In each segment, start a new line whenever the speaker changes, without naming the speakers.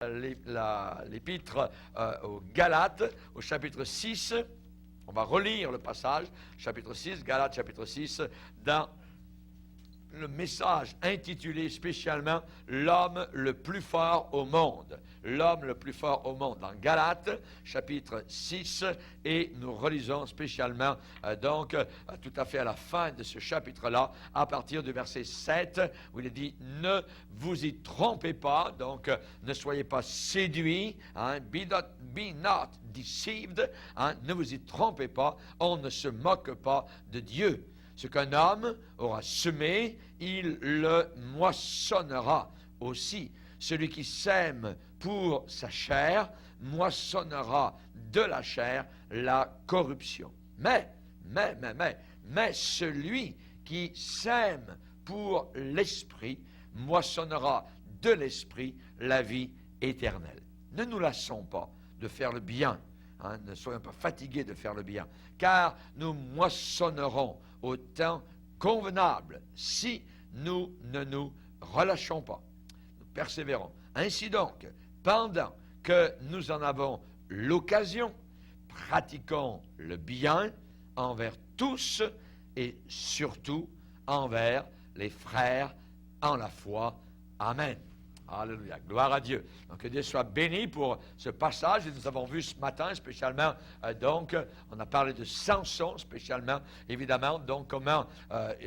l'épître aux Galates, au chapitre 6. On va relire le passage, chapitre 6, Galates, chapitre 6, dans le message intitulé spécialement « L'homme le plus fort au monde ». L'homme le plus fort au monde, dans Galates, chapitre 6, et nous relisons spécialement, tout à fait à la fin de ce chapitre-là, à partir du verset 7, où il est dit « Ne vous y trompez pas », donc ne soyez pas séduits, be not deceived, ne vous y trompez pas, on ne se moque pas de Dieu. Ce qu'un homme aura semé, il le moissonnera aussi. Celui qui sème pour sa chair moissonnera de la chair la corruption. Mais celui qui sème pour l'esprit moissonnera de l'esprit la vie éternelle. Ne nous lassons pas de faire le bien. Ne soyons pas fatigués de faire le bien, car nous moissonnerons au temps convenable si nous ne nous relâchons pas. Nous persévérons. Ainsi donc, pendant que nous en avons l'occasion, pratiquons le bien envers tous et surtout envers les frères en la foi. Amen. Alléluia. Gloire à Dieu. Donc, que Dieu soit béni pour ce passage. Et nous avons vu ce matin, spécialement, on a parlé de Samson, spécialement, évidemment, donc comment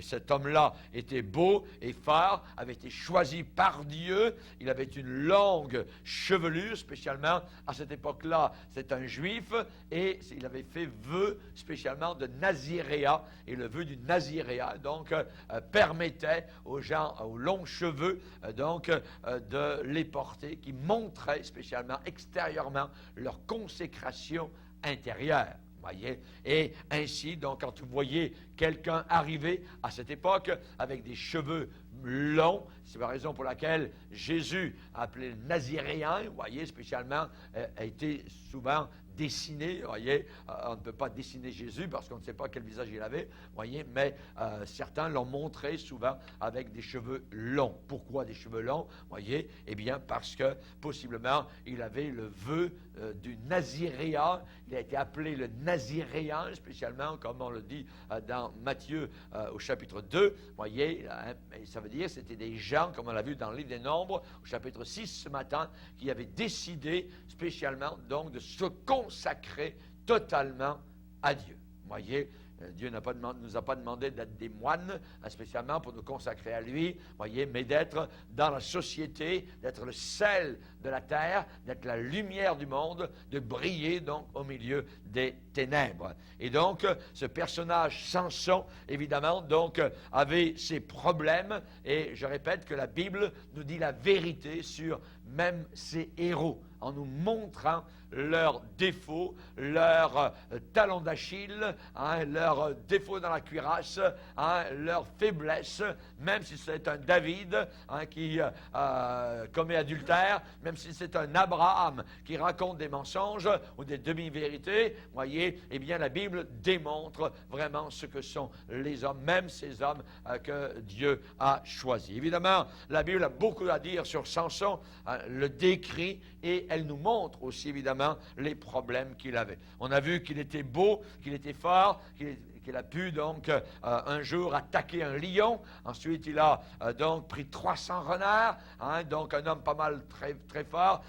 cet homme-là était beau et fort, avait été choisi par Dieu. Il avait une longue chevelure, spécialement, à cette époque-là, c'est un juif, et il avait fait vœu, spécialement, de naziréat. Et le vœu du naziréat, donc, permettait aux gens aux longs cheveux, de les porter, qui montraient spécialement extérieurement leur consécration intérieure. Voyez? Et ainsi, donc, quand vous voyez quelqu'un arriver à cette époque avec des cheveux longs, c'est la raison pour laquelle Jésus, appelé naziréen, vous voyez, spécialement, a été souvent dessiné, vous voyez, on ne peut pas dessiner Jésus parce qu'on ne sait pas quel visage il avait, vous voyez, mais certains l'ont montré souvent avec des cheveux longs. Pourquoi des cheveux longs, vous voyez? Eh bien, parce que possiblement, il avait le vœu du naziréat, il a été appelé le naziréen, spécialement, comme on le dit dans Matthieu au chapitre 2, vous voyez, ça veut dire que c'était des gens, comme on l'a vu dans le livre des Nombres, au chapitre 6 ce matin, qui avaient décidé spécialement, donc, de se consacrer totalement à Dieu. Vous voyez, Dieu nous a pas demandé d'être des moines, spécialement pour nous consacrer à lui, voyez, mais d'être dans la société, d'être le sel de la terre, d'être la lumière du monde, de briller donc au milieu des ténèbres. Et donc, ce personnage Samson, évidemment, donc, avait ses problèmes, et je répète que la Bible nous dit la vérité sur même ses héros, en nous montrant leurs défauts, leurs talons d'Achille, leurs défauts dans la cuirasse, leurs faiblesses, même si c'est un David qui commet adultère, même si c'est un Abraham qui raconte des mensonges ou des demi-vérités, voyez, eh bien la Bible démontre vraiment ce que sont les hommes, même ces hommes que Dieu a choisis. Évidemment, la Bible a beaucoup à dire sur Samson, le décrit, et elle nous montre aussi évidemment les problèmes qu'il avait. On a vu qu'il était beau, qu'il était fort, qu'il a pu donc un jour attaquer un lion. Ensuite, il a donc pris 300 renards, donc un homme pas mal très, très fort,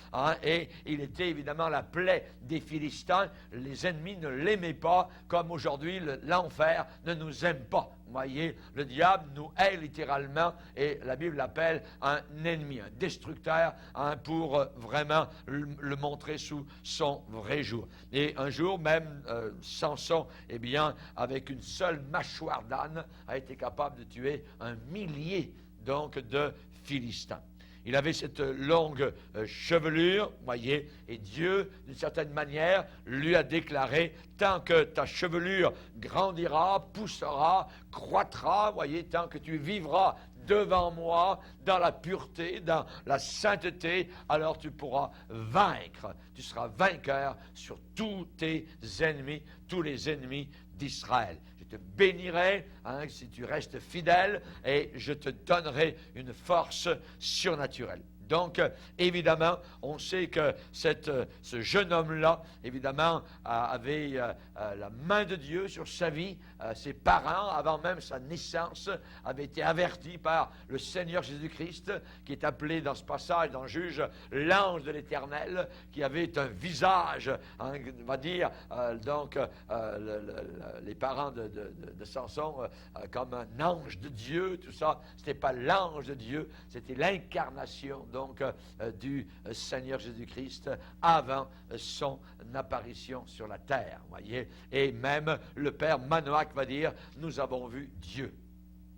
et il était évidemment la plaie des Philistins. Les ennemis ne l'aimaient pas, comme aujourd'hui l'enfer ne nous aime pas. Vous voyez, le diable nous hait littéralement, et la Bible l'appelle un ennemi, un destructeur, pour vraiment le montrer sous son vrai jour. Et un jour, même Samson, eh bien, avec une seule mâchoire d'âne, a été capable de tuer 1 millier donc de Philistins. Il avait cette longue chevelure, voyez, et Dieu, d'une certaine manière, lui a déclaré, tant que ta chevelure grandira, poussera, croîtra, voyez, tant que tu vivras devant moi, dans la pureté, dans la sainteté, alors tu pourras vaincre. Tu seras vainqueur sur tous tes ennemis, tous les ennemis d'Israël. Je te bénirai si tu restes fidèle, et je te donnerai une force surnaturelle. Donc, évidemment, on sait que ce jeune homme-là, évidemment, avait la main de Dieu sur sa vie. Ses parents, avant même sa naissance, avaient été avertis par le Seigneur Jésus-Christ, qui est appelé dans ce passage, dans Juge, l'ange de l'Éternel, qui avait un visage, hein, on va dire, les parents de Samson, comme un ange de Dieu, tout ça. Ce n'était pas l'ange de Dieu, c'était l'incarnation du Seigneur Jésus-Christ avant son apparition sur la terre, voyez. Et même le père Manoach va dire, nous avons vu Dieu.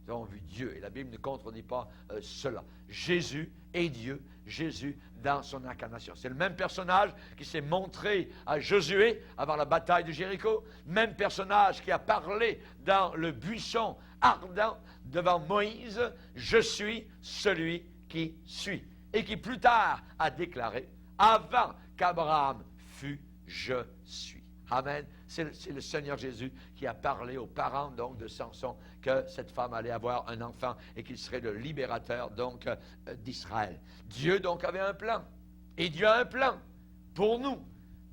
Nous avons vu Dieu. Et la Bible ne contredit pas cela. Jésus est Dieu, Jésus dans son incarnation. C'est le même personnage qui s'est montré à Josué avant la bataille de Jéricho, même personnage qui a parlé dans le buisson ardent devant Moïse, je suis celui qui suis. Et qui plus tard a déclaré, avant qu'Abraham fût, je suis. Amen. C'est le Seigneur Jésus qui a parlé aux parents donc de Samson que cette femme allait avoir un enfant et qu'il serait le libérateur donc d'Israël. Dieu donc avait un plan. Et Dieu a un plan pour nous.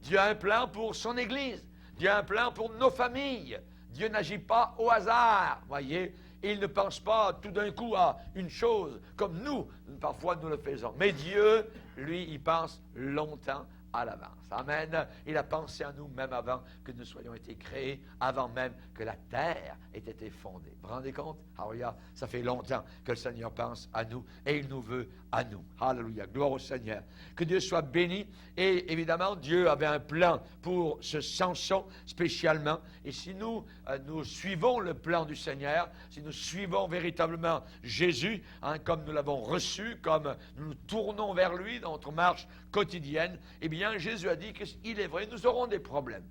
Dieu a un plan pour son Église. Dieu a un plan pour nos familles. Dieu n'agit pas au hasard, voyez. Il ne pense pas tout d'un coup à une chose comme nous, parfois nous le faisons. Mais Dieu, lui, il pense longtemps à l'avance. Amen. Il a pensé à nous même avant que nous soyons été créés, avant même que la terre ait été fondée. Vous vous rendez compte? Alléluia. Ça fait longtemps que le Seigneur pense à nous et il nous veut à nous. Alléluia. Gloire au Seigneur. Que Dieu soit béni. Et évidemment, Dieu avait un plan pour ce Samson spécialement. Et si nous suivons le plan du Seigneur, si nous suivons véritablement Jésus, hein, comme nous l'avons reçu, comme nous nous tournons vers lui dans notre marche quotidienne, eh bien, Jésus a dit qu'il est vrai, nous aurons des problèmes.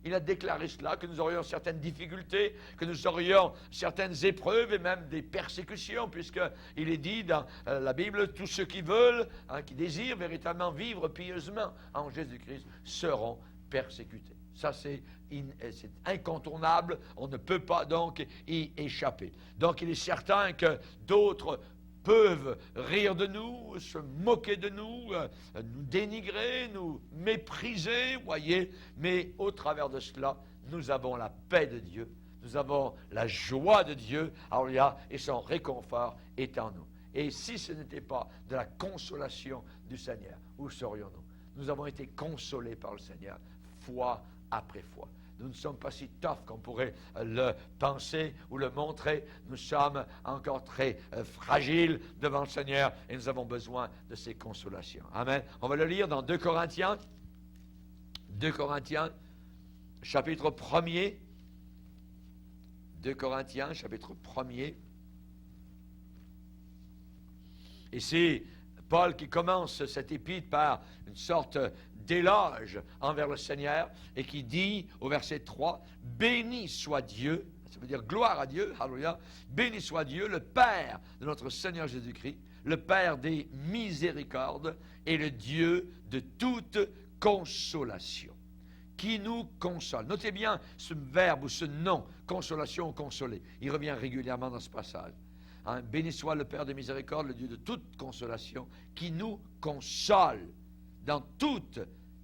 Il a déclaré cela, que nous aurions certaines difficultés, que nous aurions certaines épreuves et même des persécutions, puisqu'il est dit dans la Bible, tous ceux qui veulent, hein, qui désirent véritablement vivre pieusement en Jésus-Christ, seront persécutés. Ça, c'est incontournable, on ne peut pas donc y échapper. Donc, il est certain que d'autres peuvent rire de nous, se moquer de nous, nous dénigrer, nous mépriser, voyez, mais au travers de cela, nous avons la paix de Dieu, nous avons la joie de Dieu, alléluia, et son réconfort est en nous. Et si ce n'était pas de la consolation du Seigneur, où serions-nous? Nous avons été consolés par le Seigneur, fois après fois. Nous ne sommes pas si tough qu'on pourrait le penser ou le montrer. Nous sommes encore très fragiles devant le Seigneur et nous avons besoin de ses consolations. Amen. On va le lire dans 2 Corinthiens. 2 Corinthiens, chapitre 1er. 2 Corinthiens, chapitre 1er. Et c'est Paul qui commence cette épître par une sorte d'éloge envers le Seigneur et qui dit au verset 3, « Béni soit Dieu », ça veut dire gloire à Dieu, alléluia, « Béni soit Dieu, le Père de notre Seigneur Jésus-Christ, le Père des miséricordes et le Dieu de toute consolation, qui nous console. » Notez bien ce verbe ou ce nom, consolation ou consoler. Il revient régulièrement dans ce passage. Hein, béni soit le Père des miséricordes, le Dieu de toute consolation, qui nous console dans toutes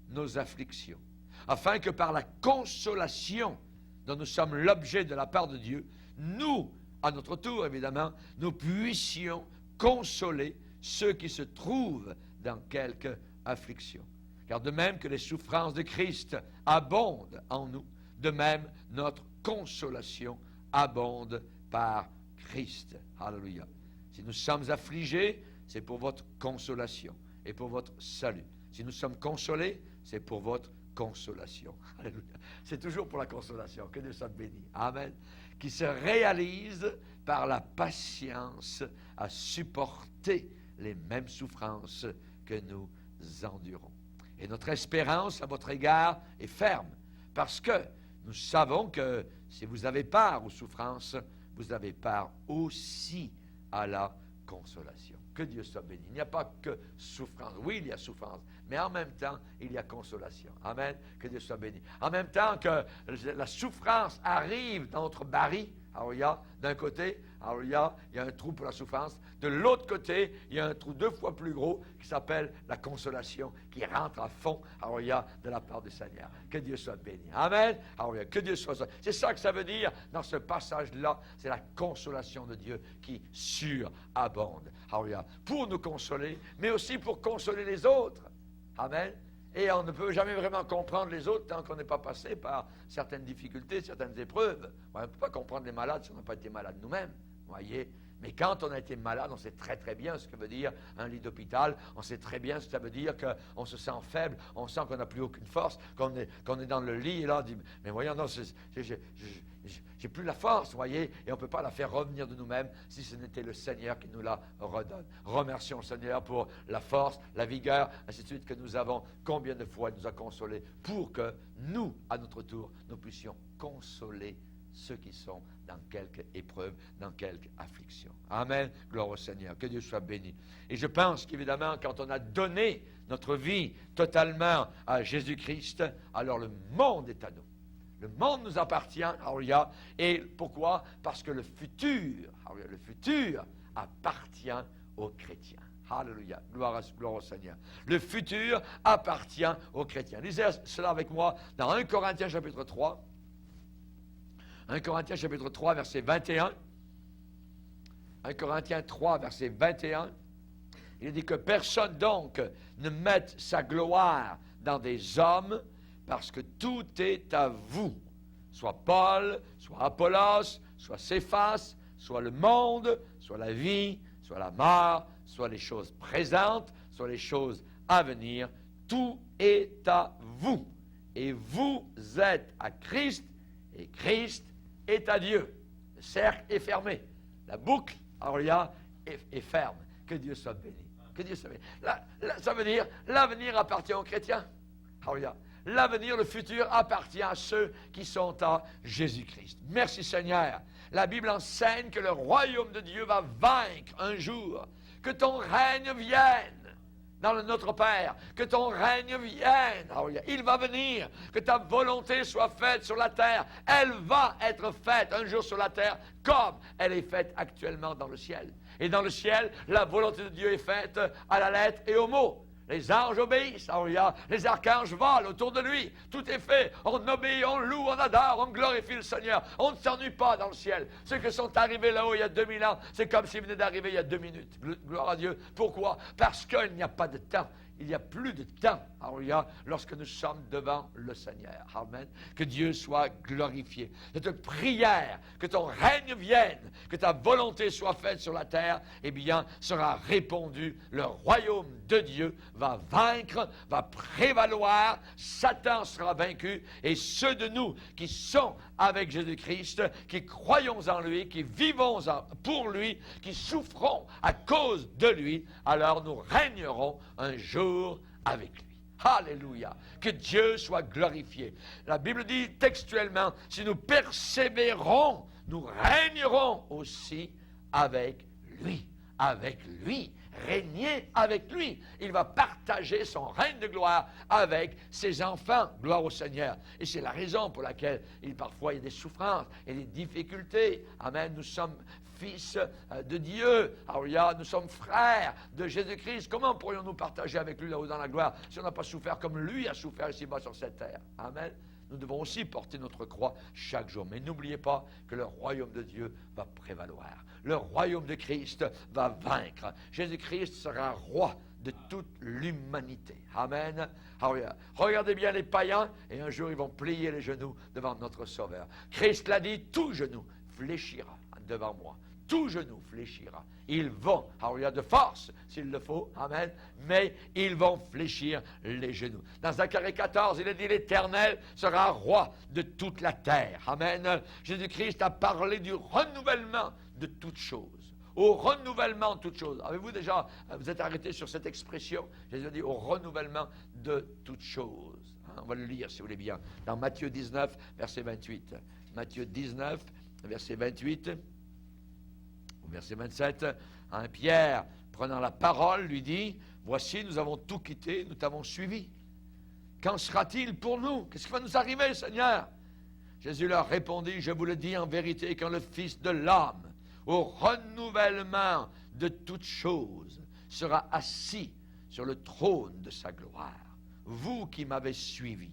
nos afflictions, afin que par la consolation dont nous sommes l'objet de la part de Dieu, nous, à notre tour évidemment, nous puissions consoler ceux qui se trouvent dans quelque affliction. Car de même que les souffrances de Christ abondent en nous, de même notre consolation abonde par Christ. Alléluia. Si nous sommes affligés, c'est pour votre consolation et pour votre salut. Si nous sommes consolés, c'est pour votre consolation. Alléluia. C'est toujours pour la consolation. Que Dieu soit béni. Amen. Qui se réalise par la patience à supporter les mêmes souffrances que nous endurons. Et notre espérance à votre égard est ferme, parce que nous savons que si vous avez part aux souffrances, vous avez part aussi à la consolation. Que Dieu soit béni. Il n'y a pas que souffrance. Oui, il y a souffrance, mais en même temps, il y a consolation. Amen. Que Dieu soit béni. En même temps que la souffrance arrive dans notre baril, Alléluia. D'un côté, alléluia, il y a un trou pour la souffrance. De l'autre côté, il y a un trou 2 fois plus gros qui s'appelle la consolation, qui rentre à fond, alléluia, de la part du Seigneur. Que Dieu soit béni. Amen. Alléluia. Que Dieu soit béni. C'est ça que ça veut dire dans ce passage-là. C'est la consolation de Dieu qui surabonde. Alléluia. Pour nous consoler, mais aussi pour consoler les autres. Amen. Et on ne peut jamais vraiment comprendre les autres tant qu'on n'est pas passé par certaines difficultés, certaines épreuves. On ne peut pas comprendre les malades si on n'a pas été malade nous-mêmes. Voyez. Mais quand on a été malade, on sait très très bien ce que veut dire un lit d'hôpital. On sait très bien ce que ça veut dire qu'on se sent faible, on sent qu'on n'a plus aucune force, qu'on est dans le lit et là on dit, mais voyons, non, j'ai plus la force, voyez, et on ne peut pas la faire revenir de nous-mêmes si ce n'était le Seigneur qui nous la redonne. Remercions le Seigneur pour la force, la vigueur, ainsi de suite que nous avons. Combien de fois il nous a consolés pour que nous, à notre tour, nous puissions consoler ceux qui sont dans quelque épreuve, dans quelque affliction. Amen. Gloire au Seigneur. Que Dieu soit béni. Et je pense qu'évidemment, quand on a donné notre vie totalement à Jésus-Christ, alors le monde est à nous. Le monde nous appartient, alléluia. Et pourquoi? Parce que le futur appartient aux chrétiens. Alléluia. Gloire au Seigneur. Le futur appartient aux chrétiens. Lisez cela avec moi dans 1 Corinthiens chapitre 3. 1 Corinthiens chapitre 3, verset 21. 1 Corinthiens 3, verset 21. Il dit que personne donc ne mette sa gloire dans des hommes, parce que tout est à vous. Soit Paul, soit Apollos, soit Céphas, soit le monde, soit la vie, soit la mort, soit les choses présentes, soit les choses à venir. Tout est à vous. Et vous êtes à Christ, et Christ est à Dieu. Le cercle est fermé. La boucle, alléluia, est ferme. Que Dieu soit béni. Que Dieu soit béni. Ça veut dire, l'avenir appartient aux chrétiens. Alléluia. L'avenir, le futur appartient à ceux qui sont à Jésus-Christ. Merci Seigneur. La Bible enseigne que le royaume de Dieu va vaincre un jour. Que ton règne vienne dans notre Père. Que ton règne vienne. Alléluia. Il va venir. Que ta volonté soit faite sur la terre. Elle va être faite un jour sur la terre comme elle est faite actuellement dans le ciel. Et dans le ciel, la volonté de Dieu est faite à la lettre et au mot. Les anges obéissent, alléluia. Les archanges volent autour de lui. Tout est fait. On obéit, on loue, on adore, on glorifie le Seigneur. On ne s'ennuie pas dans le ciel. Ceux qui sont arrivés là-haut il y a 2000 ans, c'est comme s'ils venaient d'arriver il y a 2 minutes. Gloire à Dieu. Pourquoi? Parce qu'il n'y a pas de temps. Il n'y a plus de temps, alléluia, lorsque nous sommes devant le Seigneur. Amen. Que Dieu soit glorifié. Cette prière, que ton règne vienne, que ta volonté soit faite sur la terre, eh bien, sera répondue. Le royaume de Dieu va vaincre, va prévaloir, Satan sera vaincu, et ceux de nous qui sont avec Jésus-Christ, qui croyons en lui, qui vivons pour lui, qui souffrons à cause de lui, alors nous régnerons un jour avec lui. Alléluia. Que Dieu soit glorifié. La Bible dit textuellement, si nous persévérons, nous régnerons aussi avec lui. Avec lui. Régner avec lui. Il va partager son règne de gloire avec ses enfants. Gloire au Seigneur. Et c'est la raison pour laquelle parfois il y a des souffrances et des difficultés. Amen. Nous sommes fils de Dieu. Alléluia. Nous sommes frères de Jésus-Christ. Comment pourrions-nous partager avec lui là-haut dans la gloire si on n'a pas souffert comme lui a souffert ici-bas sur cette terre? Amen. Nous devons aussi porter notre croix chaque jour. Mais n'oubliez pas que le royaume de Dieu va prévaloir. Le royaume de Christ va vaincre. Jésus-Christ sera roi de toute l'humanité. Amen. Alléluia. Regardez bien les païens et un jour ils vont plier les genoux devant notre Sauveur. Christ l'a dit, tout genou fléchira devant moi. Tout genou fléchira. Ils vont, alléluia, de force, s'il le faut, amen, mais ils vont fléchir les genoux. Dans Zacharie 14, il est dit, l'Éternel sera roi de toute la terre. Amen. Jésus-Christ a parlé du renouvellement de toutes choses. Au renouvellement de toutes choses. Avez-vous déjà, vous êtes arrêté sur cette expression? Jésus a dit, au renouvellement de toutes choses. On va le lire, si vous voulez bien, dans Matthieu 19, verset 28. Matthieu 19, verset 28. Verset 27, Pierre, prenant la parole, lui dit, voici, nous avons tout quitté, nous t'avons suivi. Qu'en sera-t-il pour nous? Qu'est-ce qui va nous arriver, Seigneur? Jésus leur répondit, je vous le dis en vérité, quand le Fils de l'homme, au renouvellement de toutes choses, sera assis sur le trône de sa gloire, vous qui m'avez suivi,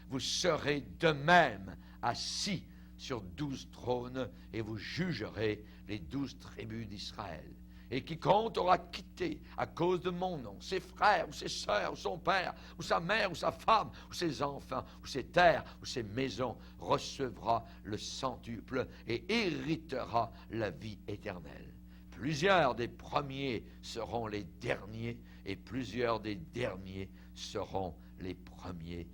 vous serez de même assis sur 12 trônes et vous jugerez les 12 tribus d'Israël. Et quiconque aura quitté à cause de mon nom ses frères ou ses sœurs ou son père ou sa mère ou sa femme ou ses enfants ou ses terres ou ses maisons recevra le centuple et héritera la vie éternelle. Plusieurs des premiers seront les derniers et plusieurs des derniers seront les premiers.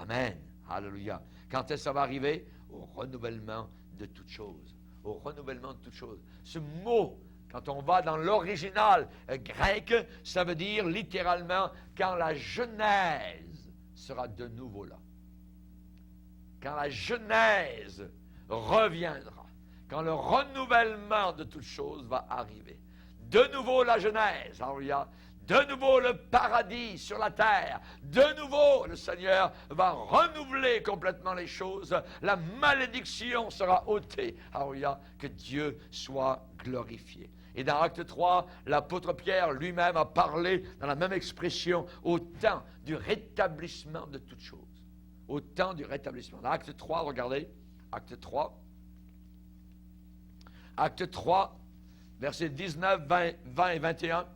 Amen. Alléluia. Quand est-ce que ça va arriver? Au renouvellement de toutes choses. Au renouvellement de toutes choses. Ce mot, quand on va dans l'original grec, ça veut dire littéralement quand la Genèse sera de nouveau là. Quand la Genèse reviendra. Quand le renouvellement de toutes choses va arriver. De nouveau la Genèse. Alléluia. De nouveau le paradis sur la terre. De nouveau le Seigneur va renouveler complètement les choses. La malédiction sera ôtée. Alléluia. Que Dieu soit glorifié. Et dans Acte 3, l'apôtre Pierre lui-même a parlé dans la même expression au temps du rétablissement de toutes choses. Au temps du rétablissement. Dans Acte 3, regardez. Acte 3. Acte 3, versets 19, 20 et 21.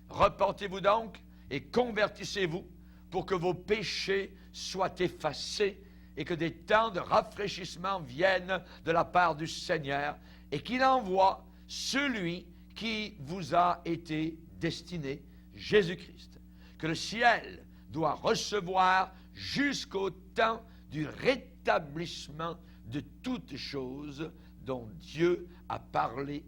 Repentez-vous donc et convertissez-vous pour que vos péchés soient effacés et que des temps de rafraîchissement viennent de la part du Seigneur et qu'il envoie celui qui vous a été destiné, Jésus-Christ, que le ciel doit recevoir jusqu'au temps du rétablissement de toutes choses dont Dieu a parlé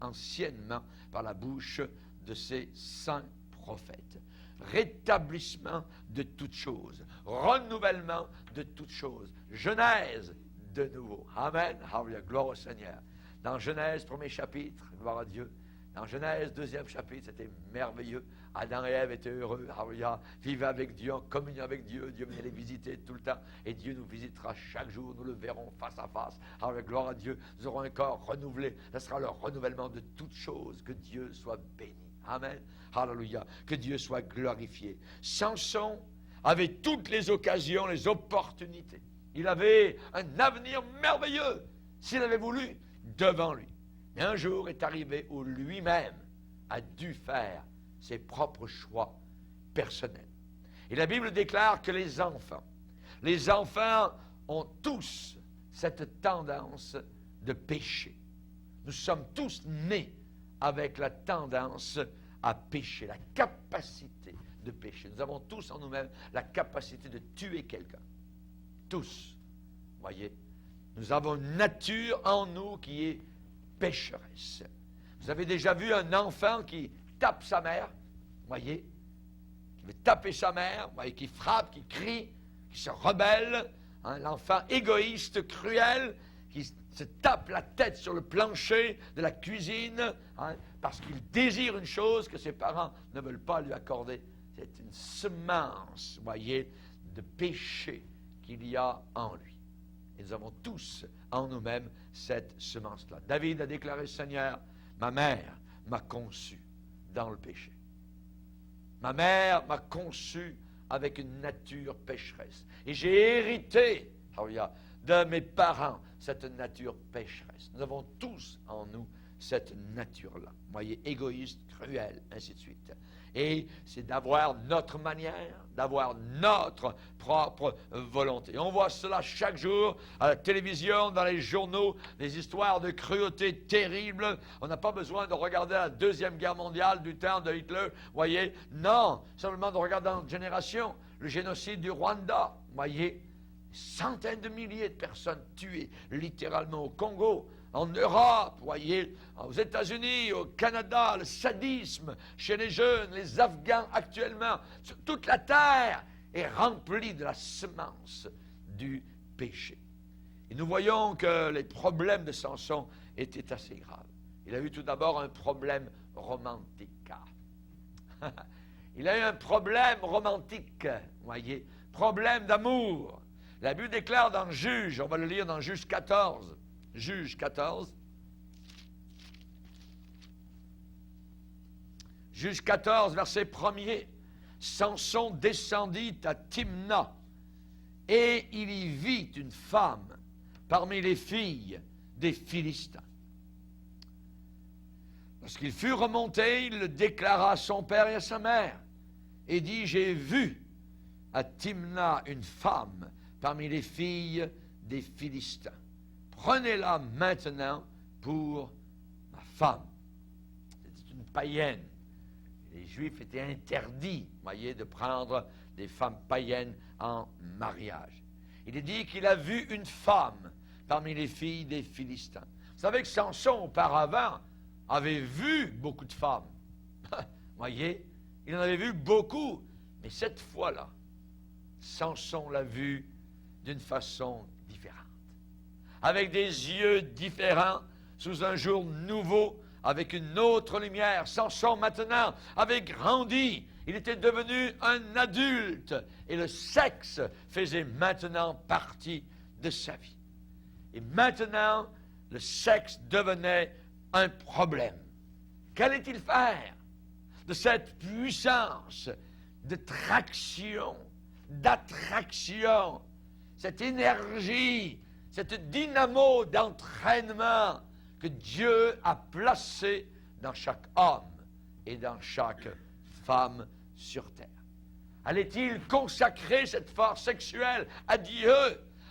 anciennement par la bouche de ses saints prophètes. Rétablissement de toutes choses. Renouvellement de toutes choses. Genèse de nouveau. Amen. Alléluia. Gloire au Seigneur. Dans Genèse, premier chapitre, gloire à Dieu. Dans Genèse, deuxième chapitre, c'était merveilleux. Adam et Ève étaient heureux, alléluia, vivaient avec Dieu, en communion avec Dieu. Dieu venait les visiter tout le temps. Et Dieu nous visitera chaque jour, nous le verrons face à face. Alléluia, gloire à Dieu. Nous aurons un corps renouvelé. Ce sera le renouvellement de toutes choses. Que Dieu soit béni. Amen. Alléluia. Que Dieu soit glorifié. Samson avait toutes les occasions, les opportunités. Il avait un avenir merveilleux, s'il avait voulu, devant lui. Mais un jour est arrivé où lui-même a dû faire ses propres choix personnels. Et la Bible déclare que les enfants ont tous cette tendance de pécher. Nous sommes tous nés avec la tendance à pécher, la capacité de pécher. Nous avons tous en nous-mêmes la capacité de tuer quelqu'un. Tous. Voyez, nous avons une nature en nous qui est pécheresse. Vous avez déjà vu un enfant qui tape sa mère, voyez, qui veut taper sa mère, voyez, qui frappe, qui crie, qui se rebelle, hein, l'enfant égoïste, cruel, qui se tape la tête sur le plancher de la cuisine, hein, parce qu'il désire une chose que ses parents ne veulent pas lui accorder. C'est une semence, voyez, de péché qu'il y a en lui. Et nous avons tous en nous-mêmes cette semence-là. David a déclaré, Seigneur, ma mère m'a conçu dans le péché. Ma mère m'a conçu avec une nature pécheresse. Et j'ai hérité, de mes parents, cette nature pécheresse. Nous avons tous en nous cette nature-là. Voyez, égoïste, cruel, ainsi de suite. Et c'est d'avoir notre manière, d'avoir notre propre volonté. On voit cela chaque jour à la télévision, dans les journaux, des histoires de cruauté terribles. On n'a pas besoin de regarder la Deuxième Guerre mondiale du temps de Hitler, voyez. Non, simplement de regarder dans notre génération le génocide du Rwanda, voyez. Centaines de milliers de personnes tuées, littéralement au Congo, en Europe, voyez, aux États-Unis, au Canada, le sadisme chez les jeunes, les Afghans actuellement, sur toute la terre est remplie de la semence du péché. Et nous voyons que les problèmes de Samson étaient assez graves. Il a eu tout d'abord un problème romantique. Il a eu un problème romantique, voyez, problème d'amour. La Bible déclare dans Juge, on va le lire dans Juge 14. Juge 14. Juge 14, verset 1er. Samson descendit à Timna, et il y vit une femme parmi les filles des Philistins. Lorsqu'il fut remonté, il le déclara à son père et à sa mère, et dit, j'ai vu à Timna une femme parmi les filles des Philistins. Prenez-la maintenant pour ma femme. C'était une païenne. Les Juifs étaient interdits, voyez, de prendre des femmes païennes en mariage. Il est dit qu'il a vu une femme parmi les filles des Philistins. Vous savez que Samson, auparavant, avait vu beaucoup de femmes. Voyez, il en avait vu beaucoup. Mais cette fois-là, Samson l'a vue d'une façon différente. Avec des yeux différents, sous un jour nouveau, avec une autre lumière. Samson, maintenant, avait grandi. Il était devenu un adulte. Et le sexe faisait maintenant partie de sa vie. Et maintenant, le sexe devenait un problème. Qu'allait-il faire de cette puissance de traction, d'attraction, cette énergie, cette dynamo d'entraînement que Dieu a placée dans chaque homme et dans chaque femme sur terre? Allait-il consacrer cette force sexuelle à Dieu?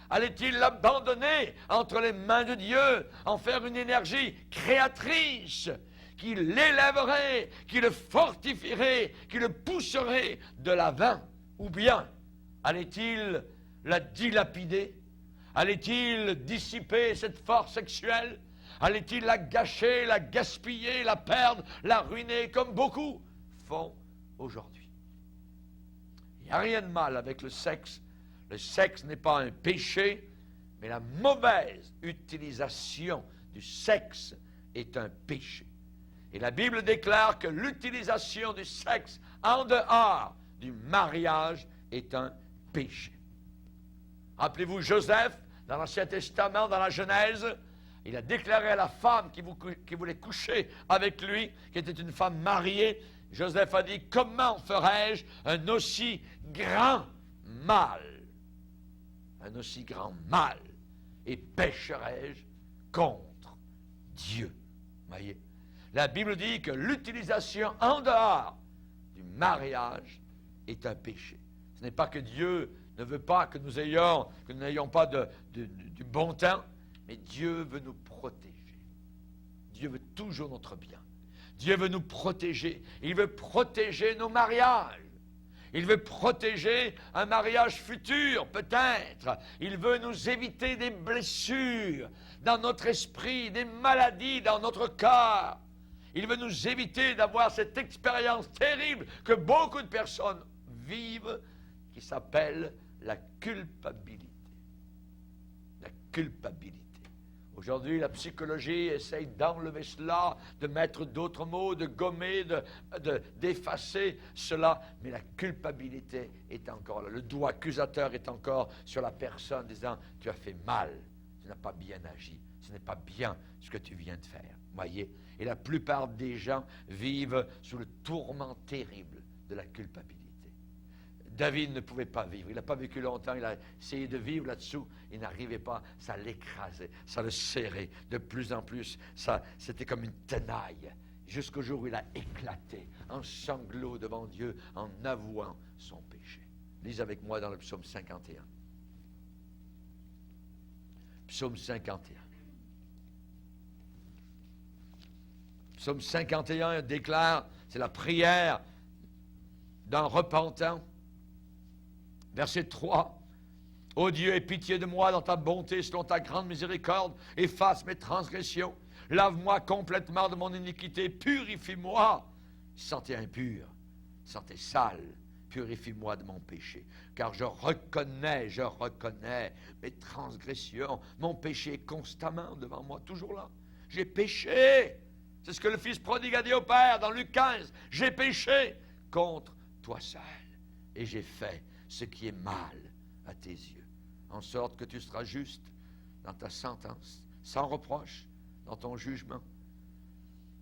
Allait-il l'abandonner entre les mains de Dieu, en faire une énergie créatrice qui l'élèverait, qui le fortifierait, qui le pousserait de l'avant? Ou bien allait-il la dilapider? Allait-il dissiper cette force sexuelle? Allait-il la gâcher, la gaspiller, la perdre, la ruiner, comme beaucoup font aujourd'hui? Il n'y a rien de mal avec le sexe. Le sexe n'est pas un péché, mais la mauvaise utilisation du sexe est un péché. Et la Bible déclare que l'utilisation du sexe en dehors du mariage est un péché. Rappelez-vous Joseph, dans l'Ancien Testament, dans la Genèse, il a déclaré à la femme qui voulait coucher avec lui, qui était une femme mariée, Joseph a dit, comment ferais-je un aussi grand mal? Un aussi grand mal, et pécherai-je contre Dieu? Voyez, la Bible dit que l'utilisation en dehors du mariage est un péché. Ce n'est pas que Dieu ne veut pas que nous n'ayons pas du bon temps, mais Dieu veut nous protéger. Dieu veut toujours notre bien. Dieu veut nous protéger. Il veut protéger nos mariages. Il veut protéger un mariage futur, peut-être. Il veut nous éviter des blessures dans notre esprit, des maladies dans notre corps. Il veut nous éviter d'avoir cette expérience terrible que beaucoup de personnes vivent, qui s'appelle la culpabilité. La culpabilité. Aujourd'hui, la psychologie essaye d'enlever cela, de mettre d'autres mots, de gommer, d'effacer cela. Mais la culpabilité est encore là. Le doigt accusateur est encore sur la personne, disant « Tu as fait mal, tu n'as pas bien agi, ce n'est pas bien ce que tu viens de faire. » Voyez? Et la plupart des gens vivent sous le tourment terrible de la culpabilité. David ne pouvait pas vivre. Il n'a pas vécu longtemps. Il a essayé de vivre là-dessous. Il n'arrivait pas. Ça l'écrasait. Ça le serrait de plus en plus. C'était comme une tenaille. Jusqu'au jour où il a éclaté en sanglots devant Dieu, en avouant son péché. Lisez avec moi dans le psaume 51. Psaume 51. Psaume 51 déclare, c'est la prière d'un repentant. Verset 3. Ô Dieu, aie pitié de moi dans ta bonté, selon ta grande miséricorde, efface mes transgressions, lave-moi complètement de mon iniquité, purifie-moi. Santé impure, santé sale, purifie-moi de mon péché. Car je reconnais mes transgressions, mon péché est constamment devant moi, toujours là. J'ai péché. C'est ce que le Fils prodigue a dit au Père dans Luc 15. J'ai péché contre toi seul, et j'ai fait ce qui est mal à tes yeux. en sorte que tu seras juste dans ta sentence, sans reproche dans ton jugement.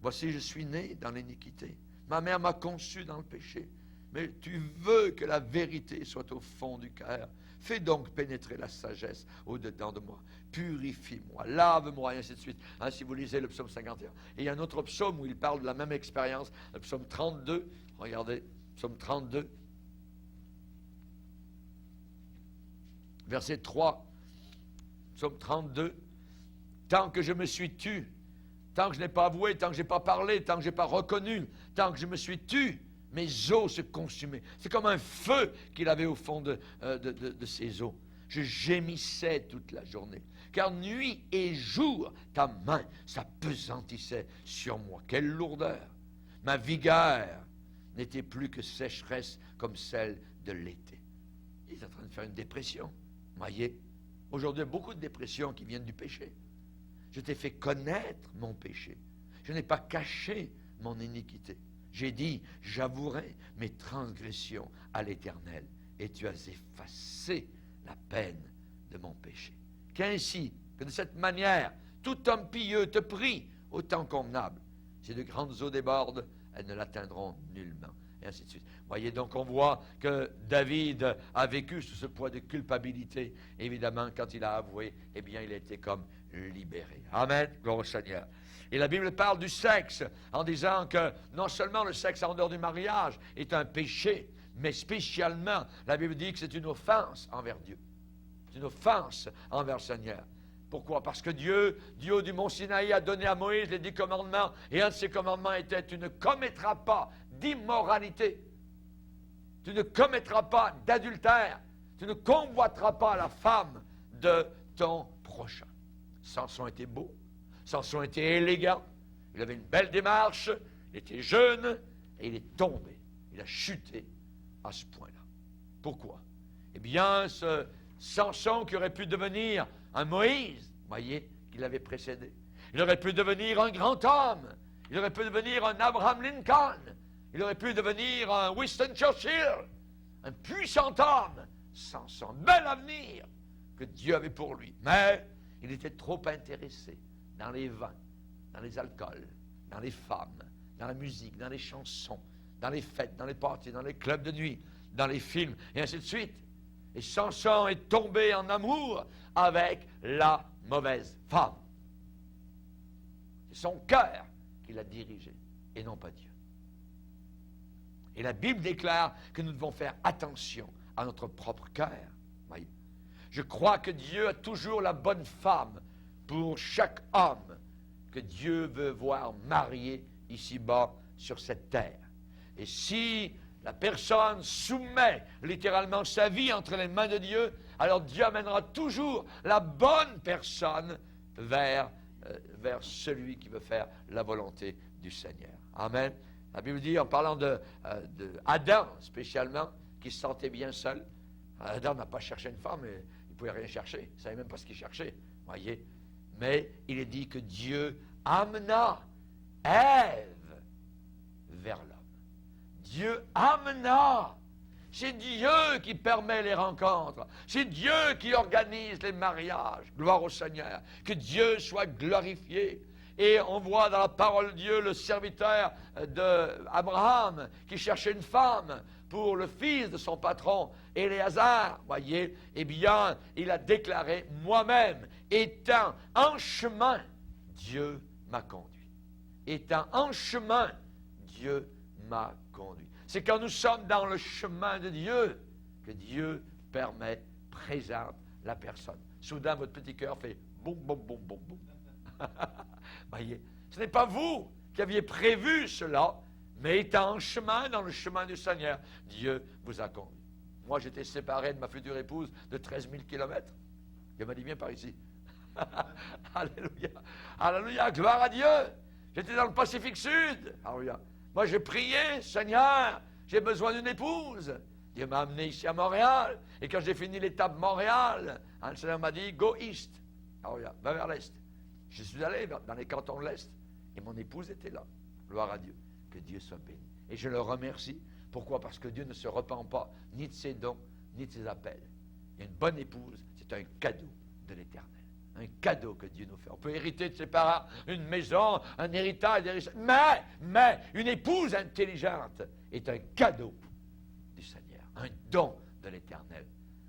Voici, je suis né dans l'iniquité. Ma mère m'a conçu dans le péché. Mais tu veux que la vérité soit au fond du cœur. Fais donc pénétrer la sagesse au-dedans de moi. Purifie-moi, lave-moi, et ainsi de suite. Hein, si vous lisez le psaume 51. Et il y a un autre psaume où il parle de la même expérience, le psaume 32. Regardez, psaume 32. Verset 3. Psaume 32. Tant que je me suis tu, tant que je n'ai pas avoué, tant que je n'ai pas parlé, tant que je n'ai pas reconnu, tant que je me suis tu, mes os se consumaient. C'est comme un feu qu'il avait au fond de ses os. Je gémissais toute la journée, car nuit et jour, ta main s'appesantissait sur moi. Quelle lourdeur! Ma vigueur n'était plus que sécheresse comme celle de l'été. Il est en train de faire une dépression. Voyez, aujourd'hui, il y a beaucoup de dépressions qui viennent du péché. Je t'ai fait connaître mon péché. Je n'ai pas caché mon iniquité. J'ai dit, j'avouerai mes transgressions à l'Éternel, et tu as effacé la peine de mon péché. Qu'ainsi, que de cette manière, tout homme pieux te prie au temps convenable. Si de grandes eaux débordent, elles ne l'atteindront nullement. Et ainsi de suite. Voyez, donc on voit que David a vécu sous ce poids de culpabilité. Évidemment, quand il a avoué, eh bien, il a été comme libéré. Amen, gloire au Seigneur. Et la Bible parle du sexe en disant que non seulement le sexe en dehors du mariage est un péché, mais spécialement, la Bible dit que c'est une offense envers Dieu. C'est une offense envers le Seigneur. Pourquoi? Parce que Dieu, du haut du mont Sinaï, a donné à Moïse les 10 commandements, et un de ces commandements était: tu ne commettras pas d'immoralité, tu ne commettras pas d'adultère, tu ne convoiteras pas la femme de ton prochain. Samson était beau, Samson était élégant, il avait une belle démarche, il était jeune, et il est tombé, il a chuté à ce point-là. Pourquoi? Eh bien, ce Samson qui aurait pu devenir un Moïse, voyez, qui l'avait précédé. Il aurait pu devenir un grand homme. Il aurait pu devenir un Abraham Lincoln. Il aurait pu devenir un Winston Churchill. Un puissant homme. Samson, bel avenir que Dieu avait pour lui. Mais il était trop intéressé dans les vins, dans les alcools, dans les femmes, dans la musique, dans les chansons, dans les fêtes, dans les parties, dans les clubs de nuit, dans les films, et ainsi de suite. Et Samson est tombé en amour avec la mauvaise femme. C'est son cœur qui l'a dirigé, et non pas Dieu. Et la Bible déclare que nous devons faire attention à notre propre cœur. Voyez. Je crois que Dieu a toujours la bonne femme pour chaque homme que Dieu veut voir marié ici-bas sur cette terre. Et si la personne soumet littéralement sa vie entre les mains de Dieu, alors Dieu amènera toujours la bonne personne vers celui qui veut faire la volonté du Seigneur. Amen. La Bible dit, en parlant de Adam spécialement, qui se sentait bien seul. Adam n'a pas cherché une femme, il ne pouvait rien chercher. Il ne savait même pas ce qu'il cherchait. Voyez. Mais il est dit que Dieu amena Ève vers l'homme. Dieu amena. C'est Dieu qui permet les rencontres. C'est Dieu qui organise les mariages. Gloire au Seigneur. Que Dieu soit glorifié. Et on voit dans la parole de Dieu le serviteur d'Abraham qui cherchait une femme pour le fils de son patron, Éléazar. Voyez, eh bien, il a déclaré: moi-même, étant en chemin, Dieu m'a conduit. Étant en chemin, Dieu m'a conduit. C'est quand nous sommes dans le chemin de Dieu que Dieu permet, présente la personne. Soudain, votre petit cœur fait boum, boum, boum, boum, boum. Voyez, ce n'est pas vous qui aviez prévu cela, mais étant en chemin, dans le chemin du Seigneur, Dieu vous a conduit. Moi, j'étais séparé de ma future épouse de 13 000 kilomètres. Dieu m'a dit: viens par ici. Alléluia. Alléluia, gloire à Dieu. J'étais dans le Pacifique Sud. Alléluia. Moi, j'ai prié: Seigneur, j'ai besoin d'une épouse. Dieu m'a amené ici à Montréal. Et quand j'ai fini l'étape Montréal, le Seigneur m'a dit: go east. Alléluia, va vers l'est. Je suis allé dans les cantons de l'est. Et mon épouse était là. Gloire à Dieu. Que Dieu soit béni. Et je le remercie. Pourquoi? Parce que Dieu ne se repent pas ni de ses dons, ni de ses appels. Et une bonne épouse, c'est un cadeau de l'Éternel. Un cadeau que Dieu nous fait. On peut hériter de ses parents une maison, un héritage, mais une épouse intelligente est un cadeau du Seigneur, un don de l'Éternel.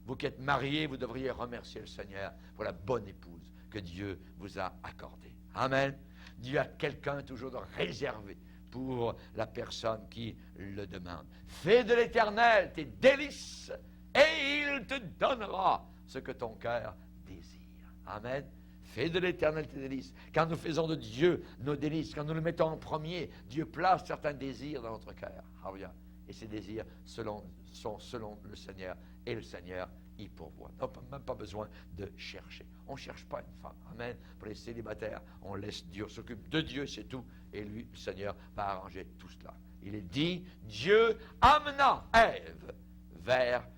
Vous qui êtes mariés, vous devriez remercier le Seigneur pour la bonne épouse que Dieu vous a accordée. Amen. Dieu a quelqu'un toujours de réservé pour la personne qui le demande. Fais de l'Éternel tes délices et il te donnera ce que ton cœur désire. Amen. Fais de l'Éternel tes délices. Quand nous faisons de Dieu nos délices, quand nous le mettons en premier, Dieu place certains désirs dans notre cœur. Alléluia. Et ces désirs sont selon le Seigneur. Et le Seigneur y pourvoit. On n'a même pas besoin de chercher. On ne cherche pas une femme. Amen. Pour les célibataires, on laisse Dieu s'occupe de Dieu, c'est tout. Et lui, le Seigneur, va arranger tout cela. Il est dit, Dieu amena Ève vers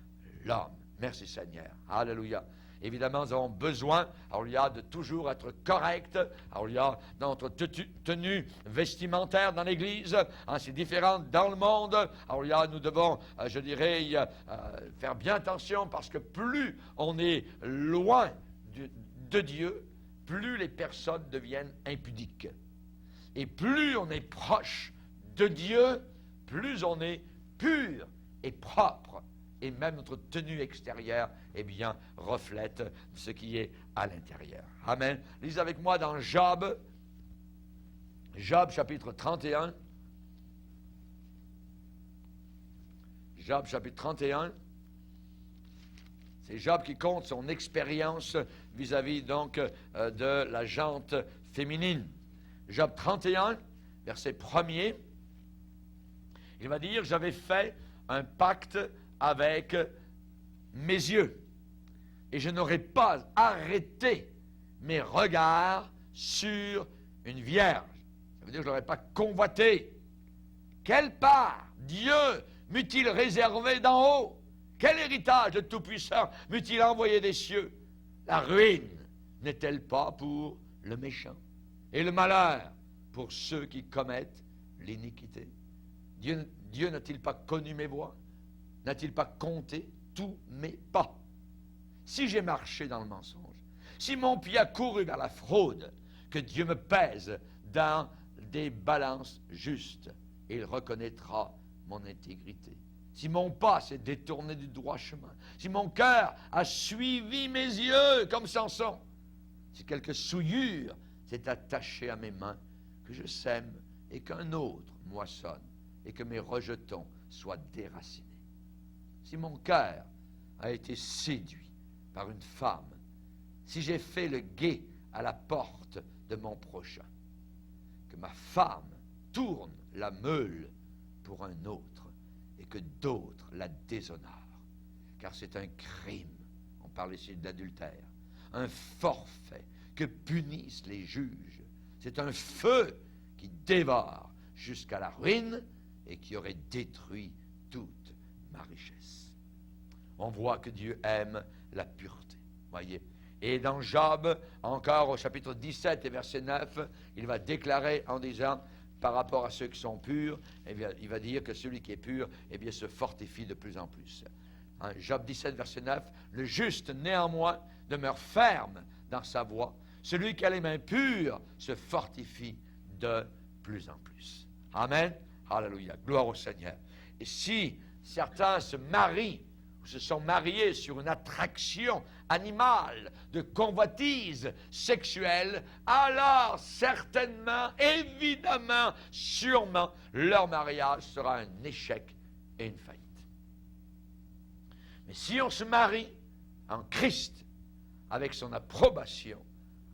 l'homme. Merci Seigneur. Alléluia. Évidemment, nous avons besoin, alléluia, de toujours être correct, alléluia, dans notre tenue vestimentaire dans l'Église. Hein, c'est différent dans le monde. Alléluia, nous devons, je dirais, faire bien attention parce que plus on est loin de Dieu, plus les personnes deviennent impudiques. Et plus on est proche de Dieu, plus on est pur et propre. Et même notre tenue extérieure, eh bien, reflète ce qui est à l'intérieur. Amen. Lisez avec moi dans Job, chapitre 31. Job, chapitre 31. C'est Job qui compte son expérience vis-à-vis donc de la gente féminine. Job 31, verset 1er. Il va dire, j'avais fait un pacte avec mes yeux, et je n'aurais pas arrêté mes regards sur une vierge. Ça veut dire que je n'aurais pas convoité. Quelle part Dieu m'eût-il réservé d'en haut? Quel héritage de Tout-Puissant m'eût-il envoyé des cieux? La ruine n'est-elle pas pour le méchant, et le malheur pour ceux qui commettent l'iniquité? Dieu n'a-t-il pas connu mes voies? N'a-t-il pas compté tous mes pas? Si j'ai marché dans le mensonge, si mon pied a couru vers la fraude, que Dieu me pèse dans des balances justes, et il reconnaîtra mon intégrité. Si mon pas s'est détourné du droit chemin, si mon cœur a suivi mes yeux comme Samson, si quelque souillure s'est attachée à mes mains, que je sème et qu'un autre moissonne, et que mes rejetons soient déracinés. Si mon cœur a été séduit par une femme, si j'ai fait le guet à la porte de mon prochain, que ma femme tourne la meule pour un autre et que d'autres la déshonorent, car c'est un crime, on parle ici de l'adultère, un forfait que punissent les juges, c'est un feu qui dévore jusqu'à la ruine et qui aurait détruit toute ma richesse. On voit que Dieu aime la pureté, voyez. Et dans Job, encore au chapitre 17 et verset 9, il va déclarer en disant, par rapport à ceux qui sont purs, eh bien, il va dire que celui qui est pur, eh bien, se fortifie de plus en plus. Hein, Job 17, verset 9, le juste néanmoins demeure ferme dans sa voie. Celui qui a les mains pures se fortifie de plus en plus. Amen. Alléluia. Gloire au Seigneur. Et si certains se marient ou se sont mariés sur une attraction animale de convoitise sexuelle, alors certainement, évidemment, sûrement, leur mariage sera un échec et une faillite. Mais si on se marie en Christ avec son approbation,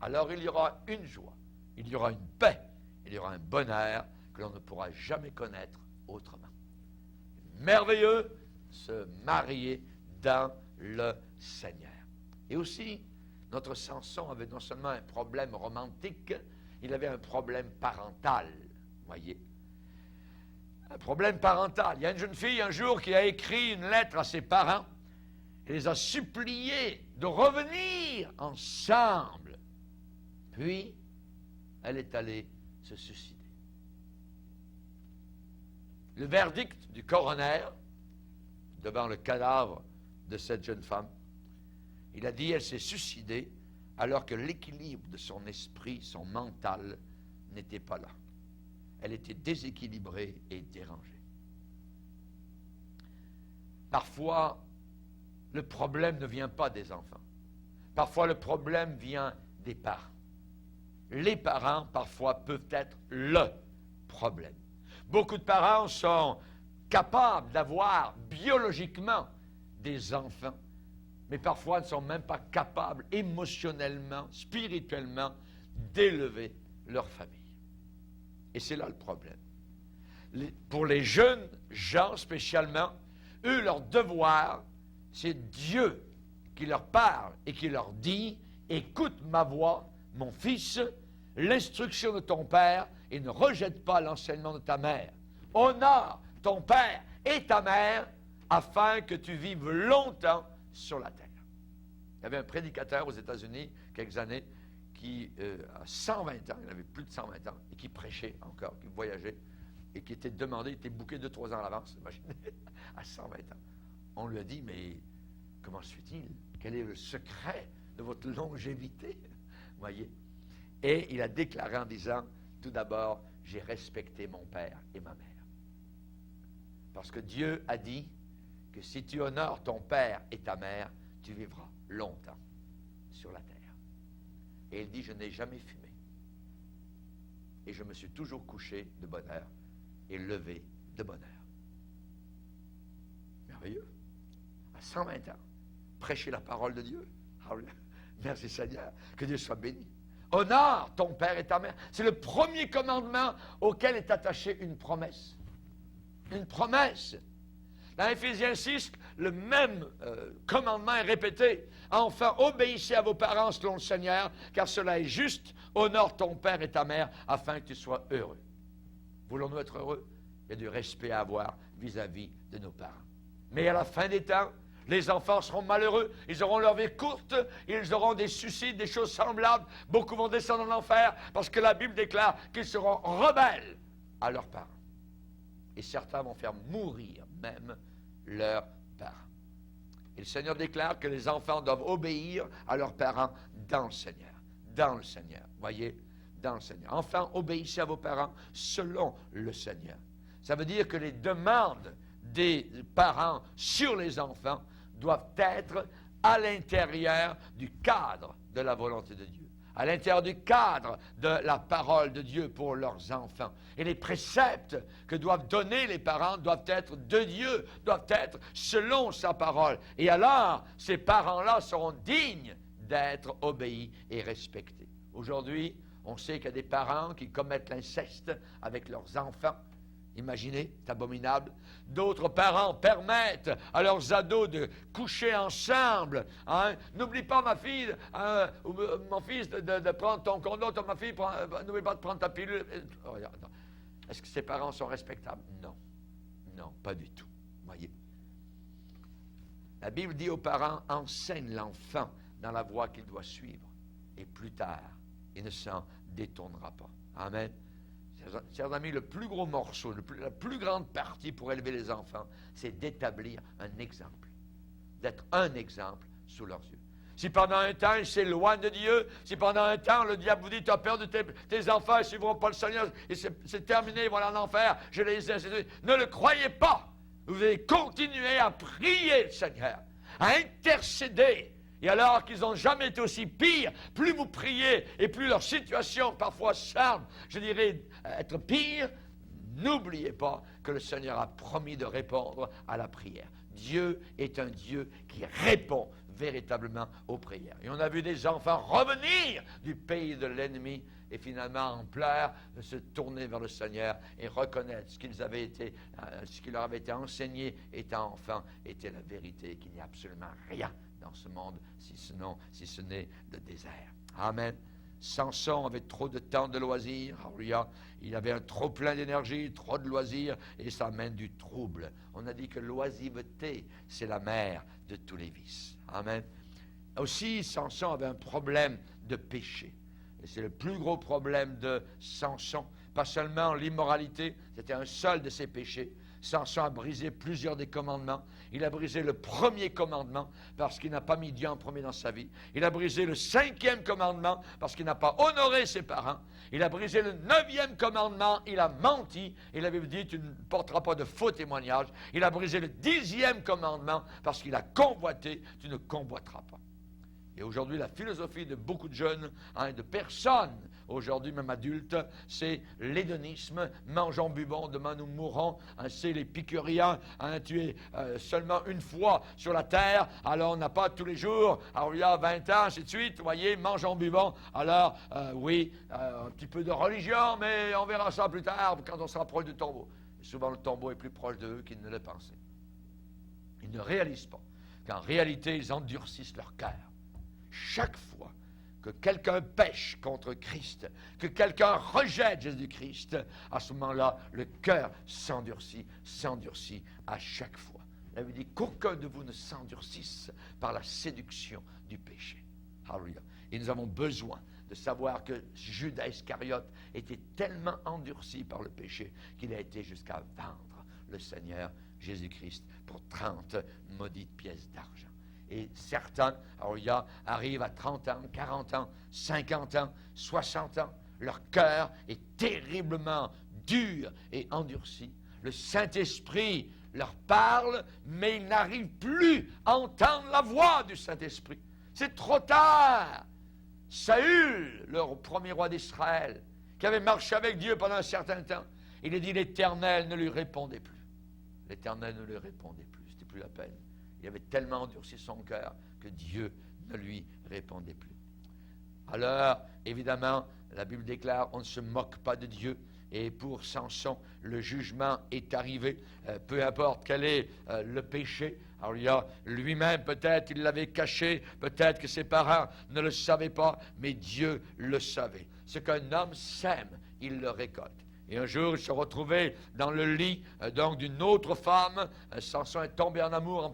alors il y aura une joie, il y aura une paix, il y aura un bonheur que l'on ne pourra jamais connaître autrement. Merveilleux se marier dans le Seigneur. Et aussi, notre Samson avait non seulement un problème romantique, il avait un problème parental, voyez. Un problème parental. Il y a une jeune fille un jour qui a écrit une lettre à ses parents et les a suppliés de revenir ensemble. Puis, elle est allée se suicider. Le verdict du coroner devant le cadavre de cette jeune femme Il a dit, elle s'est suicidée alors que l'équilibre de son esprit, son mental, n'était pas là. Elle était déséquilibrée et dérangée. Parfois, le problème ne vient pas des enfants. Parfois, le problème vient des parents. Les parents, parfois, peuvent être le problème. Beaucoup de parents sont capables d'avoir biologiquement des enfants, mais parfois ne sont même pas capables émotionnellement, spirituellement, d'élever leur famille. Et c'est là le problème. Pour les jeunes gens spécialement, eux, leur devoir, c'est Dieu qui leur parle et qui leur dit, écoute ma voix, mon fils, l'instruction de ton père et ne rejette pas l'enseignement de ta mère. Honore ton père et ta mère afin que tu vives longtemps sur la terre. Il y avait un prédicateur aux États-Unis, quelques années, qui a 120 ans, il avait plus de 120 ans, et qui prêchait encore, qui voyageait, et qui était demandé, il était booké 2-3 ans à l'avance, imaginez, à 120 ans. On lui a dit, mais comment se fait-il? Quel est le secret de votre longévité? Voyez. Et il a déclaré en disant, tout d'abord, j'ai respecté mon père et ma mère. Parce que Dieu a dit que si tu honores ton père et ta mère, tu vivras longtemps sur la terre. Et il dit, je n'ai jamais fumé. Et je me suis toujours couché de bonne heure et levé de bonne heure. Merveilleux. À 120 ans, prêcher la parole de Dieu. Merci Seigneur. Que Dieu soit béni. Honore ton père et ta mère. C'est le premier commandement auquel est attachée une promesse. Une promesse. Dans Éphésiens 6, le même commandement est répété. Enfin, obéissez à vos parents selon le Seigneur, car cela est juste. Honore ton père et ta mère, afin que tu sois heureux. Voulons-nous être heureux? Il y a du respect à avoir vis-à-vis de nos parents. Mais à la fin des temps, les enfants seront malheureux, ils auront leur vie courte, ils auront des suicides, des choses semblables. Beaucoup vont descendre en enfer, parce que la Bible déclare qu'ils seront rebelles à leurs parents. Et certains vont faire mourir même leurs parents. Et le Seigneur déclare que les enfants doivent obéir à leurs parents dans le Seigneur. Dans le Seigneur. Voyez, dans le Seigneur. Enfants, obéissez à vos parents selon le Seigneur. Ça veut dire que les demandes des parents sur les enfants doivent être à l'intérieur du cadre de la volonté de Dieu, à l'intérieur du cadre de la parole de Dieu pour leurs enfants. Et les préceptes que doivent donner les parents doivent être de Dieu, doivent être selon sa parole. Et alors, ces parents-là seront dignes d'être obéis et respectés. Aujourd'hui, on sait qu'il y a des parents qui commettent l'inceste avec leurs enfants. Imaginez, c'est abominable. D'autres parents permettent à leurs ados de coucher ensemble. Hein? N'oublie pas, ma fille, ou mon fils, de prendre ton condom. Ma fille, n'oublie pas de prendre ta pilule. Est-ce que ces parents sont respectables? Non. Non, pas du tout. Voyez. La Bible dit aux parents, enseigne l'enfant dans la voie qu'il doit suivre. Et plus tard, il ne s'en détournera pas. Amen. Chers amis, le plus gros morceau, la plus grande partie pour élever les enfants, c'est d'établir un exemple, d'être un exemple sous leurs yeux. Si pendant un temps, ils s'éloignent de Dieu, si pendant un temps, le diable vous dit, tu as peur de tes enfants, ils ne suivront pas le Seigneur, et c'est terminé, ils vont aller en enfer, je les ai... Ne le croyez pas. Vous allez continuer à prier le Seigneur, à intercéder. Et alors qu'ils n'ont jamais été aussi pires, plus vous priez et plus leur situation parfois semble, je dirais, être pire, n'oubliez pas que le Seigneur a promis de répondre à la prière. Dieu est un Dieu qui répond véritablement aux prières. Et on a vu des enfants revenir du pays de l'ennemi et finalement en pleurs se tourner vers le Seigneur et reconnaître ce qu'ils avaient été, ce qui leur avait été enseigné étant enfants était la vérité, qu'il n'y a absolument rien dans ce monde, si ce n'est le désert. Amen. Samson avait trop de temps de loisirs. Alléluia. Il avait un trop plein d'énergie, trop de loisirs, et ça amène du trouble. On a dit que l'oisiveté, c'est la mère de tous les vices. Amen. Aussi, Samson avait un problème de péché. Et c'est le plus gros problème de Samson. Pas seulement l'immoralité, c'était un seul de ses péchés, Samson a brisé plusieurs des commandements. Il a brisé le premier commandement parce qu'il n'a pas mis Dieu en premier dans sa vie. Il a brisé le 5e commandement parce qu'il n'a pas honoré ses parents. Il a brisé le 9e commandement. Il a menti. Et la Bible dit, tu ne porteras pas de faux témoignages. Il a brisé le 10e commandement parce qu'il a convoité. Tu ne convoiteras pas. Et aujourd'hui, la philosophie de beaucoup de jeunes, de personnes, aujourd'hui même adultes, c'est l'hédonisme. Mangeons, buvons, demain nous mourrons. C'est l'épicurien. Tu es seulement une fois sur la terre, alors on n'a pas tous les jours. Alors il y a 20 ans, ainsi de suite. Vous voyez, mangeons, buvons. Alors, oui, un petit peu de religion, mais on verra ça plus tard quand on sera proche du tombeau. Et souvent, le tombeau est plus proche d'eux qu'ils ne le pensaient. Ils ne réalisent pas qu'en réalité, ils endurcissent leur cœur. Chaque fois que quelqu'un pêche contre Christ, que quelqu'un rejette Jésus-Christ, à ce moment-là, le cœur s'endurcit à chaque fois. La Bible dit qu'aucun de vous ne s'endurcisse par la séduction du péché. Alléluia. Et nous avons besoin de savoir que Judas Iscariote était tellement endurci par le péché qu'il a été jusqu'à vendre le Seigneur Jésus-Christ pour 30 maudites pièces d'argent. Et certains, arrivent à 30 ans, 40 ans, 50 ans, 60 ans. Leur cœur est terriblement dur et endurci. Le Saint-Esprit leur parle, mais ils n'arrivent plus à entendre la voix du Saint-Esprit. C'est trop tard. Saül, le premier roi d'Israël, qui avait marché avec Dieu pendant un certain temps, il a dit l'Éternel ne lui répondait plus. L'Éternel ne lui répondait plus. C'était plus la peine. Il avait tellement endurci son cœur que Dieu ne lui répondait plus. Alors, évidemment, la Bible déclare, on ne se moque pas de Dieu. Et pour Samson, le jugement est arrivé. Peu importe quel est le péché. Alors, il y a lui-même, peut-être, il l'avait caché. Peut-être que ses parents ne le savaient pas. Mais Dieu le savait. Ce qu'un homme sème, il le récolte. Et un jour, il se retrouvait dans le lit donc d'une autre femme. Samson est tombé en amour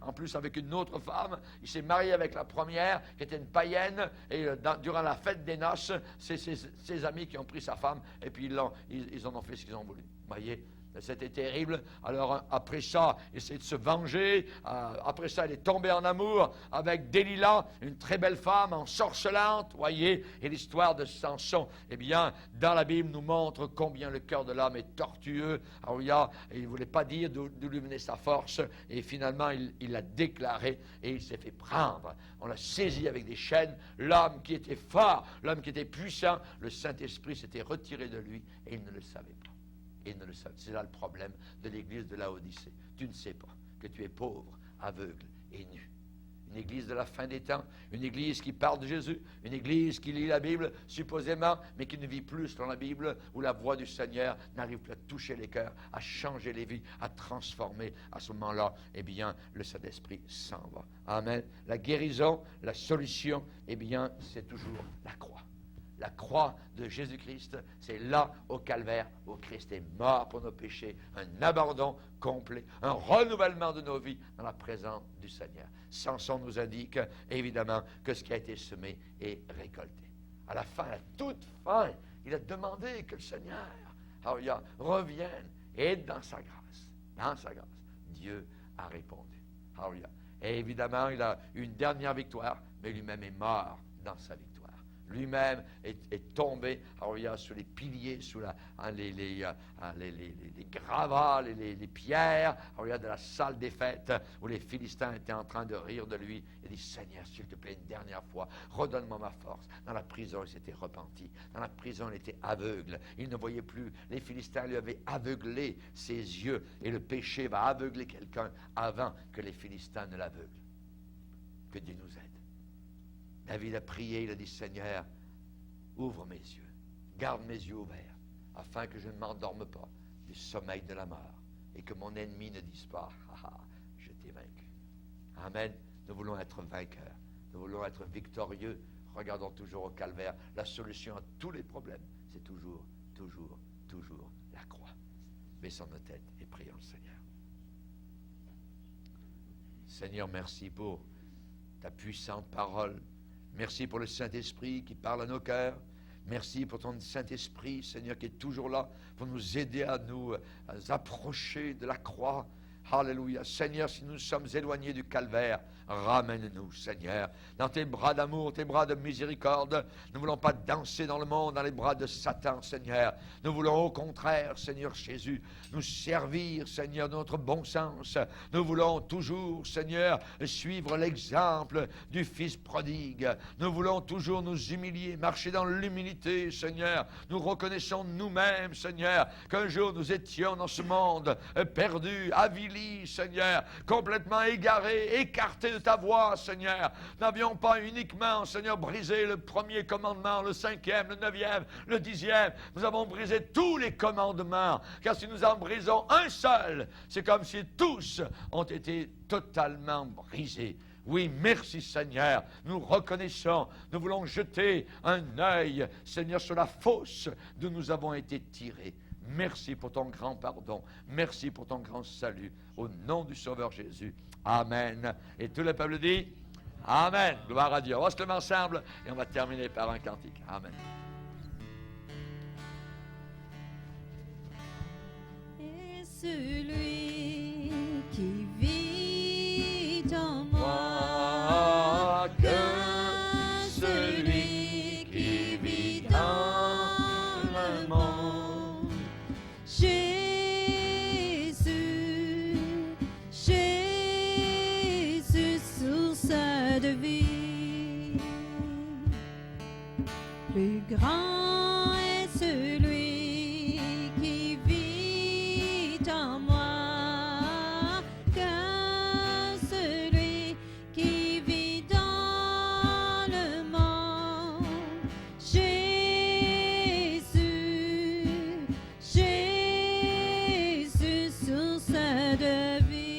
en plus avec une autre femme. Il s'est marié avec la première, qui était une païenne. Et durant la fête des noces, c'est ses amis qui ont pris sa femme. Et puis ils en ont fait ce qu'ils ont voulu. Vous voyez, c'était terrible. Alors après ça, il essaie de se venger. Après ça, il est tombé en amour avec Delilah, une très belle femme ensorcelante. Voyez, et l'histoire de Samson, eh bien, dans la Bible nous montre combien le cœur de l'homme est tortueux. Alors il ne voulait pas dire d'où lui venait sa force. Et finalement, il l'a déclaré et il s'est fait prendre. On l'a saisi avec des chaînes. L'homme qui était fort, l'homme qui était puissant, le Saint-Esprit s'était retiré de lui et il ne le savait pas. Et ne le savent. C'est là le problème de l'église de Laodicée. Tu ne sais pas que tu es pauvre, aveugle et nu. Une église de la fin des temps, une église qui parle de Jésus, une église qui lit la Bible supposément, mais qui ne vit plus selon la Bible, où la voix du Seigneur n'arrive plus à toucher les cœurs, à changer les vies, à transformer. À ce moment-là, eh bien, le Saint-Esprit s'en va. Amen. La guérison, la solution, eh bien, c'est toujours la croix. La croix de Jésus-Christ, c'est là au calvaire où Christ est mort pour nos péchés, un abandon complet, un renouvellement de nos vies dans la présence du Seigneur. Samson nous indique évidemment que ce qui a été semé est récolté. À la fin, à la toute fin, il a demandé que le Seigneur revienne et dans sa grâce. Dans sa grâce, Dieu a répondu. Et évidemment, il a une dernière victoire, mais lui-même est mort dans sa victoire. Lui-même est tombé sous les piliers, sous les gravats, les pierres de la salle des fêtes où les Philistins étaient en train de rire de lui. Il dit, Seigneur, s'il te plaît, une dernière fois, redonne-moi ma force. Dans la prison, il s'était repenti. Dans la prison, il était aveugle. Il ne voyait plus. Les Philistins lui avaient aveuglé ses yeux. Et le péché va aveugler quelqu'un avant que les Philistins ne l'aveuglent. Que Dieu nous aide. David a prié, il a dit, Seigneur, ouvre mes yeux, garde mes yeux ouverts, afin que je ne m'endorme pas du sommeil de la mort, et que mon ennemi ne dise pas, je t'ai vaincu. Amen. Nous voulons être vainqueurs, nous voulons être victorieux. Regardons toujours au calvaire. La solution à tous les problèmes, c'est toujours la croix. Baissons nos têtes et prions le Seigneur. Seigneur, merci pour ta puissante parole. Merci pour le Saint-Esprit qui parle à nos cœurs. Merci pour ton Saint-Esprit, Seigneur, qui est toujours là pour nous aider à nous approcher de la croix. Alléluia. Seigneur, si nous sommes éloignés du calvaire, ramène-nous, Seigneur, dans tes bras d'amour, tes bras de miséricorde. Nous ne voulons pas danser dans le monde, dans les bras de Satan, Seigneur. Nous voulons au contraire, Seigneur Jésus, nous servir, Seigneur, de notre bon sens. Nous voulons toujours, Seigneur, suivre l'exemple du Fils prodigue. Nous voulons toujours nous humilier, marcher dans l'humilité, Seigneur. Nous reconnaissons nous-mêmes, Seigneur, qu'un jour nous étions dans ce monde perdus, avilis, Seigneur, complètement égarés, écartés de ta voix, Seigneur. Nous n'avions pas uniquement, Seigneur, brisé le premier commandement, le 5e, le 9e, le 10e. Nous avons brisé tous les commandements, car si nous en brisons un seul, c'est comme si tous ont été totalement brisés. Oui, merci Seigneur, nous reconnaissons, nous voulons jeter un œil, Seigneur, sur la fosse d'où nous avons été tirés. Merci pour ton grand pardon. Merci pour ton grand salut. Au nom du Sauveur Jésus. Amen. Et tout le peuple dit Amen. Gloire à Dieu. On va se lever ensemble et on va terminer par un cantique. Amen.
Et celui qui vit en moi, que celui qui vit dans le monde. Jésus, Jésus, source de vie. Plus grand est celui qui vit en moi que celui qui vit dans le monde. Jésus, Jésus, source de vie.